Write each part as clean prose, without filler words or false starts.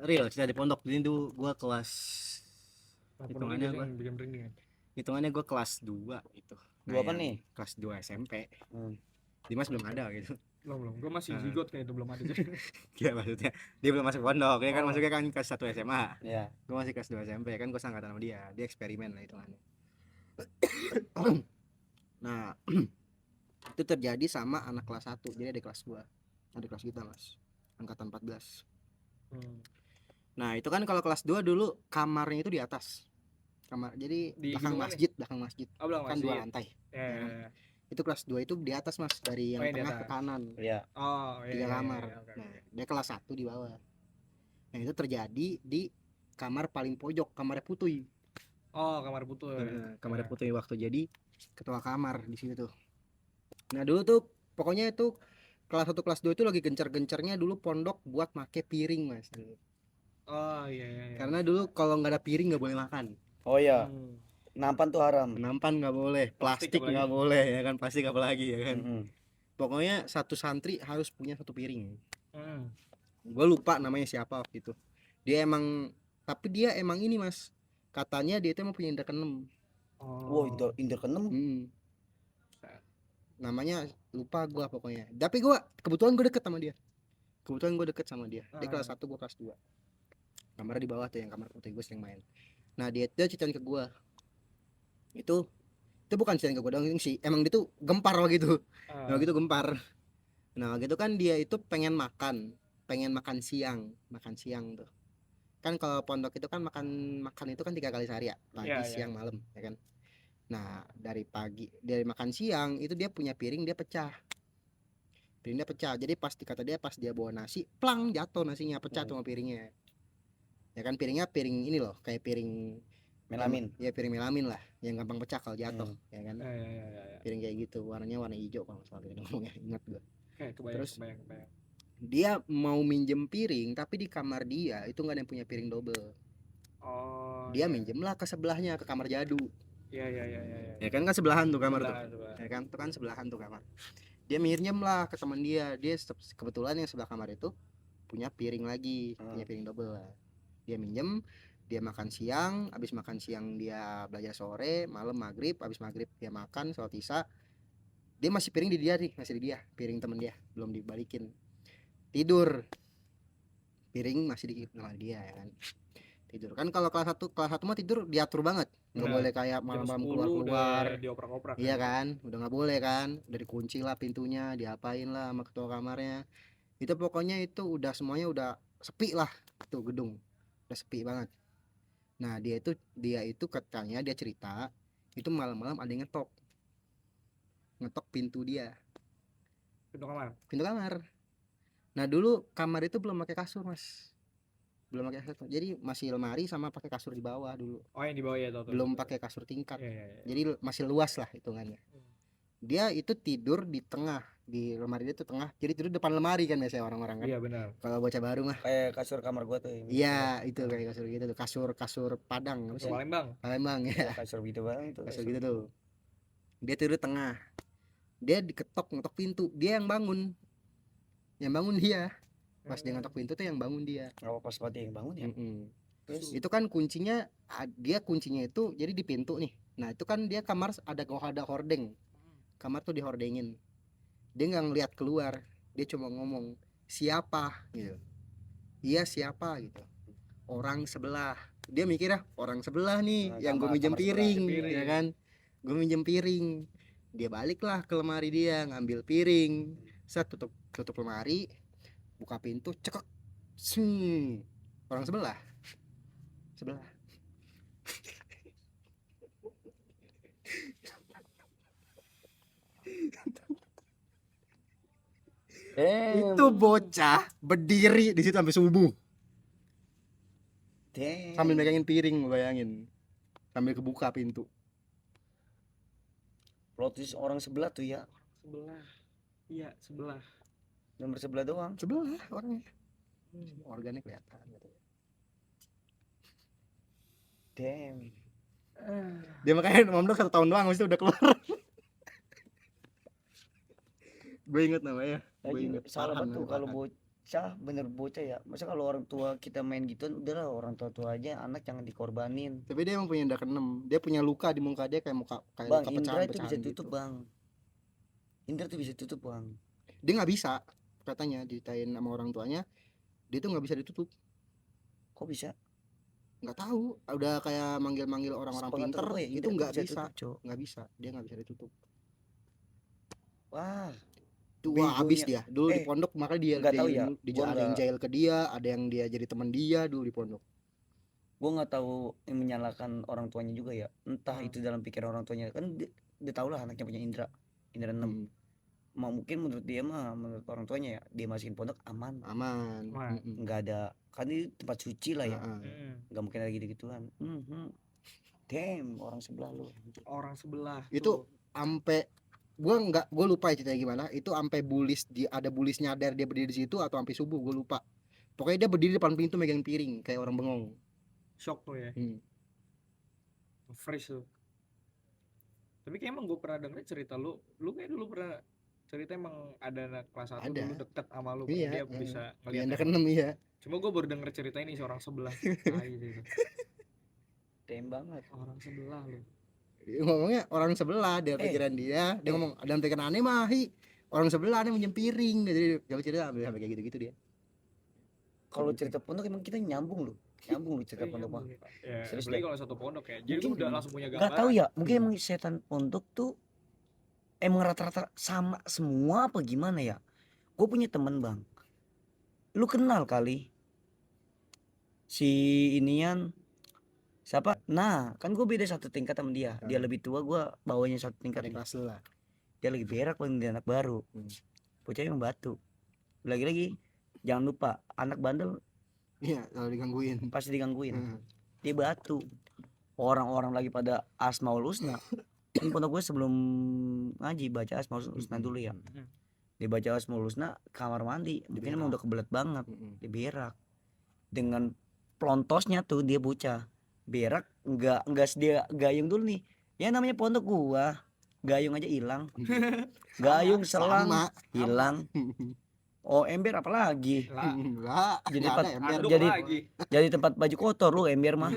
real cerita di pondok. Ini tuh gue kelas hitungannya Pondoknya gue bikin merinding. hitungannya gue kelas 2 itu. Dua apa yang nih? Kelas 2 SMP. Hmm. Dimas belum ada gitu. Belum. Gue masih zigot kayak itu belum ada. Ya maksudnya dia belum masuk pondok, dia kan Oh. masuknya kan kelas 1 SMA. Ya. Gue masih kelas 2 SMP kan, gue seangkatan sama dia eksperimen lah hitungannya. Nah itu terjadi sama anak kelas 1, jadi ada kelas gua, ada kelas kita mas, angkatan 14. Nah itu kan kalau kelas 2 dulu kamarnya itu di atas kamar, jadi Di belakang hidungan masjid Oh, belakang kan masjid. 2 lantai. Ya. Itu kelas 2 itu di atas mas, dari yang Oh, yang di tengah atas. ke kanan. Iya. Oh, iya. 3 kamar. Oke. Nah dia kelas 1 di bawah. Nah itu terjadi di kamar paling pojok, kamarnya Putuy. Oh, kamar putu. Kamarnya Putuy waktu jadi ketua kamar di situ tuh. Nah dulu tuh pokoknya itu kelas 1 kelas 2 itu lagi gencar-gencarnya dulu pondok buat make piring mas. Oh, iya. Karena dulu kalau nggak ada piring nggak boleh makan. Oh ya, nampan tuh haram. Nampan nggak boleh, Plastik plastik nggak boleh ya kan, plastik apalagi ya kan. Mm-mm. Pokoknya satu santri harus punya satu piring. Hmm. Gue lupa namanya siapa waktu itu. Tapi dia emang ini mas, katanya dia itu emang punya indra keenem. Wow, indra keenem. Namanya lupa gue pokoknya. Tapi kebetulan gue deket sama dia. Dia kelas 1, gue kelas 2. Kamarnya di bawah tuh, yang kamar putih gue sering main. Nah dia ceritain ke gue. Itu bukan ceritain ke gue dong sih. Emang dia tuh gempar gitu. Gempar. Nah gitu kan dia itu pengen makan siang tuh. Kan kalau pondok itu kan makan itu kan 3 kali sehari ya, pagi, siang, malam, ya kan. Nah dari makan siang itu dia punya piringnya pecah. Jadi pas dia bawa nasi, plang, jatuh nasinya, pecah tuh sama piringnya. Ya kan piring ini loh, kayak piring Melamin. Ya piring melamin lah, yang gampang pecah kalau jatuh, ya kan. Ya. Piring kayak gitu, warnanya warna hijau kalau salah ngomongnya, ingat gue. Kebayang. Dia mau minjem piring, tapi di kamar dia itu nggak ada yang punya piring double. Dia minjem lah ke sebelahnya, ke kamar Jadu. Iya. Ya kan sebelahan tuh kamar tuh. Ya kan itu kan sebelahan tuh kamar. Dia minjem lah ke teman dia. Dia kebetulan yang sebelah kamar itu punya piring lagi, punya piring double lah. Dia minjem, dia makan siang, habis makan siang dia belajar sore, malam maghrib, habis maghrib dia makan sholat isya. Dia masih piring di dia nih, masih di dia, piring temen dia belum dibalikin. Tidur, piring masih di kamar dia, ya kan. Tidur kan kalau kelas 1 mah tidur diatur banget, nggak boleh kayak malam-malam keluar. Dioprak-oprak. Iya kan, udah nggak boleh kan, udah dikunci lah pintunya, diapain lah sama ketua kamarnya. Itu pokoknya itu udah semuanya udah sepi lah, tuh gedung udah sepi banget. Nah dia itu katanya, dia cerita itu malam-malam ada yang ngetok pintu kamar. Nah dulu kamar itu belum pakai kasur mas, jadi masih lemari sama pakai kasur di bawah dulu. Oh yang di bawah ya, belum pakai kasur tingkat. Ya. Jadi masih luas lah hitungannya. Dia itu tidur di tengah, di lemari itu tengah, jadi tidur depan lemari kan biasanya orang-orang kan. Iya benar. Kalau bocah baru mah Kayak kasur kamar gua tuh. Iya itu kayak kasur gitu tuh, kasur Padang, Palembang ya. Kasur gitu bang tuh. Kasur gitu tuh. Dia tidur tengah, dia ngetok pintu, dia yang bangun dia. Pas dia ngetok pintu tuh yang bangun dia. Pas mati yang bangun ya. Terus itu kan kuncinya itu jadi di pintu nih. Nah itu kan dia kamar ada hordeng, kamar tuh dihordengin. Dia nggak ngeliat keluar, dia cuma ngomong siapa gitu. Iya siapa gitu, orang sebelah. Dia mikirnya orang sebelah nih yang gue minjem piring, ya kan. Gue minjem piring, dia baliklah ke lemari, dia ngambil piring, set tutup lemari, buka pintu, cekek, orang sebelah. Itu bocah berdiri di situ sampai subuh. Sambil megangin piring, bayangin. Sambil kebuka pintu. Plotis orang sebelah tuh ya. Iya, sebelah. Nomor sebelah doang. Sebelah orangnya. Organnya kelihatan gitu. Damn. Dia makanya mondok 1 tahun doang, habis itu udah keluar. Gue inget namanya. Salah betul kalau bocah, bener bocah ya. Masa kalau orang tua kita main gituan, udahlah orang tua aja, anak jangan dikorbanin. Tapi dia emang punya indah keenam, dia punya luka di muka dia kayak Bang, luka Indra itu pecahan bisa tutup gitu. bang. Indra tuh bisa tutup bang. Dia nggak bisa, katanya ditain sama orang tuanya, dia tuh nggak bisa ditutup. Kok bisa? Nggak tahu, udah kayak manggil orang-orang Sepengetahuan pinter gue ya, itu Indra tuh nggak bisa bisa, tutup, Cok. nggak bisa, dia nggak bisa ditutup. Wah, Wah habis begonya. dia dulu di Eh, pondok, makanya dia nggak tahu ya, gua ada yang nggak jahil ke dia, ada yang dia jadi teman dia dulu di pondok. gua nggak tahu yang menyalahkan orang tuanya juga ya. Entah Hmm. itu dalam pikiran orang tuanya kan dia tahu lah anaknya punya Indra 6. Hmm, Mungkin menurut dia mah, menurut orang tuanya ya, dia masukin pondok aman. aman. Aman. Nggak ada, kan ini tempat suci lah ya. Heeh. Nggak mungkin ada gitu-gituan. Damn, orang sebelah lu. Orang sebelah Itu tuh. ampe gue lupa ya ceritanya gimana, itu sampai ada bulis nyadar dia berdiri di situ atau sampai subuh gue lupa, pokoknya dia berdiri depan pintu megang piring kayak orang bengong. Shock tuh ya. Hmm. Fresh tuh. Tapi kayak emang gue pernah denger cerita lu kayak dulu pernah cerita emang ada anak kelas 1 Ada. dulu deket sama lu, Iya, dia bisa Dia ngeliat ada emang. keenam ya. Cuma gue baru denger cerita ini si orang sebelah. Tai sih itu. Damn banget. Orang sebelah lu. Dia ngomongnya orang sebelah, dia pikiran dia ngomong ada pikiran aneh mah orang sebelah aneh minjem piring, jadi coba cerita sampai kayak gitu-gitu dia. Kalau cerita pondok emang kita nyambung lu cerita pondok mah. Ya, Serius apalagi dah. kalau satu pondok ya. Jadi lu udah langsung punya Nggak gambaran. tahu ya, mungkin emang setan pondok tuh emang rata-rata sama semua apa gimana ya. Gue punya temen bang, lu kenal kali si inian siapa? Nah kan gue beda satu tingkat sama dia. Dia lebih tua, gue bawahnya satu tingkat Ada nih. kelas lu lah. Dia lagi berak paling dia anak baru. Bocahnya emang batu. Lagi-lagi jangan lupa anak bandel Iya, kalau digangguin pasti digangguin. Heeh. Dia batu. Orang-orang lagi pada Asmaul Husna. Kan pondok gue sebelum ngaji baca Asmaul Husna dulu ya. Dia baca Asmaul Husna kamar mandi. Mungkin emang udah kebelet banget. Dia berak. Dengan plontosnya tuh dia bocah. Berak enggak sedia gayung dulu nih. Ya namanya pondok gua. Gayung aja hilang. Gayung selang sama hilang. Oh ember apalagi. enggak Jadi enggak tempat ada ember jadi tempat baju kotor lu ember mah.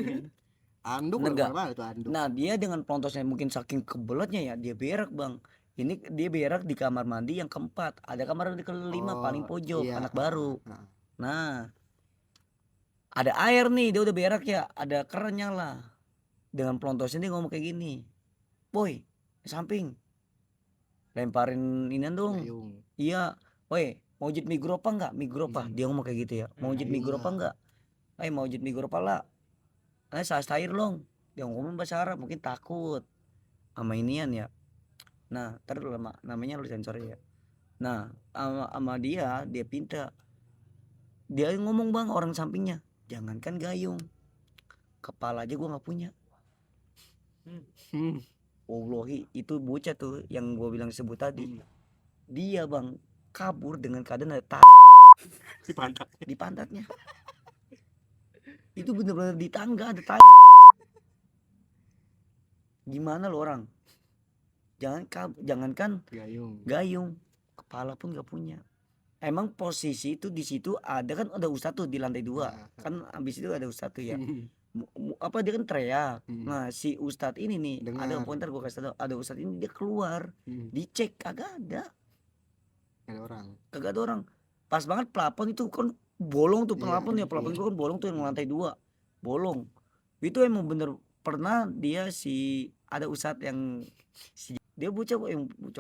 anduk Bener gak? mana tuh anduk. Nah dia dengan plontosnya mungkin saking kebeletnya ya dia berak bang. Ini dia berak di kamar mandi yang keempat. Ada kamar di kelima paling pojok iya. anak baru. Nah ada air nih, dia udah berak ya, ada kerannya lah. Dengan plontosnya dia ngomong kayak gini, boy samping lemparin inian dong. Gayung. Iya, woi mau jit migropa nggak? Migropa dia ngomong kayak gitu ya, mau jit migropa nggak? Mau jit migropa lah. Saya air long. Dia ngomong bahasa Arab, mungkin takut sama inian ya. Nah terus namanya lu sensor ya. Nah sama dia pinta, dia ngomong bang orang sampingnya, jangankan gayung, kepala aja gua nggak punya. Wallahi itu bocah tuh yang gua bilang sebut tadi. Dia bang kabur dengan keadaan ada di pantatnya. Itu bener-bener di tangga ada tai. Gimana lo orang? Jangankan gayung, kepala pun nggak punya. Emang posisi itu di situ ada kan, ada ustadz tuh di lantai 2. Kan abis itu ada ustadz tuh ya. Apa dia kan teriak. Nah si ustadz ini nih ada pointer gue kasih tau, ada ustadz ini dia keluar dicek kagak ada orang. Pas banget plafon itu kan bolong tuh plafon ya, plafon itu kan bolong tuh yang lantai 2 bolong. Itu emang bener pernah dia ada ustadz yang dia bocah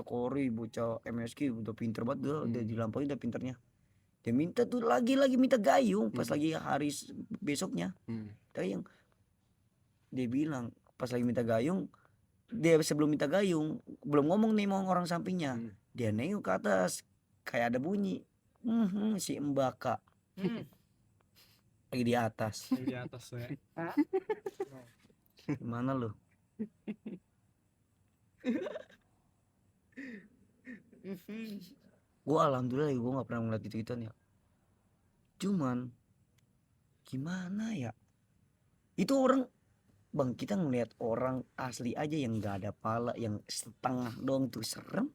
kori, bocah MSQ udah pinter banget udah dilampaui udah pinternya. Dia minta tuh lagi minta gayung pas lagi hari besoknya. Gayung. Dia bilang pas lagi minta gayung, dia sebelum minta gayung belum ngomong nih mau orang sampingnya. Dia nengok ke atas kayak ada bunyi. Si Mbaka. Lagi di atas. Ya. Gimana lu? Gue alhamdulillah gue nggak pernah ngeliat gitu-gituan ya. Cuman gimana ya? Itu orang bang, kita ngeliat orang asli aja yang nggak ada pala, yang setengah doang tuh serem.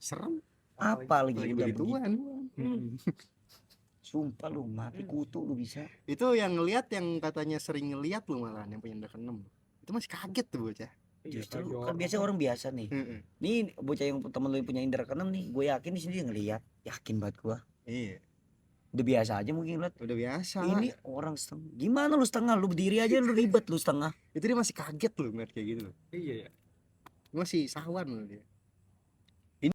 Apalagi udah begitu. sumpah lu mati kutu lu bisa. Itu yang ngelihat, yang katanya sering ngelihat lu malah yang punya indra keenam. Itu masih kaget tuh bocah. Iya, Justru kagak kan biasa orang biasa nih. Heeh. Nih bocah yang temen lu yang punya indra keenam nih, gue yakin di sini dia ngelihat, yakin banget gua. Iya, Udah biasa aja mungkin lihat. udah biasa. Ini orang setengah. Gimana lu setengah? Lu berdiri aja lu ribet lu setengah. Itu dia masih kaget lu ngeliat kayak gitu loh. Iya ya. Masih sawan loh dia.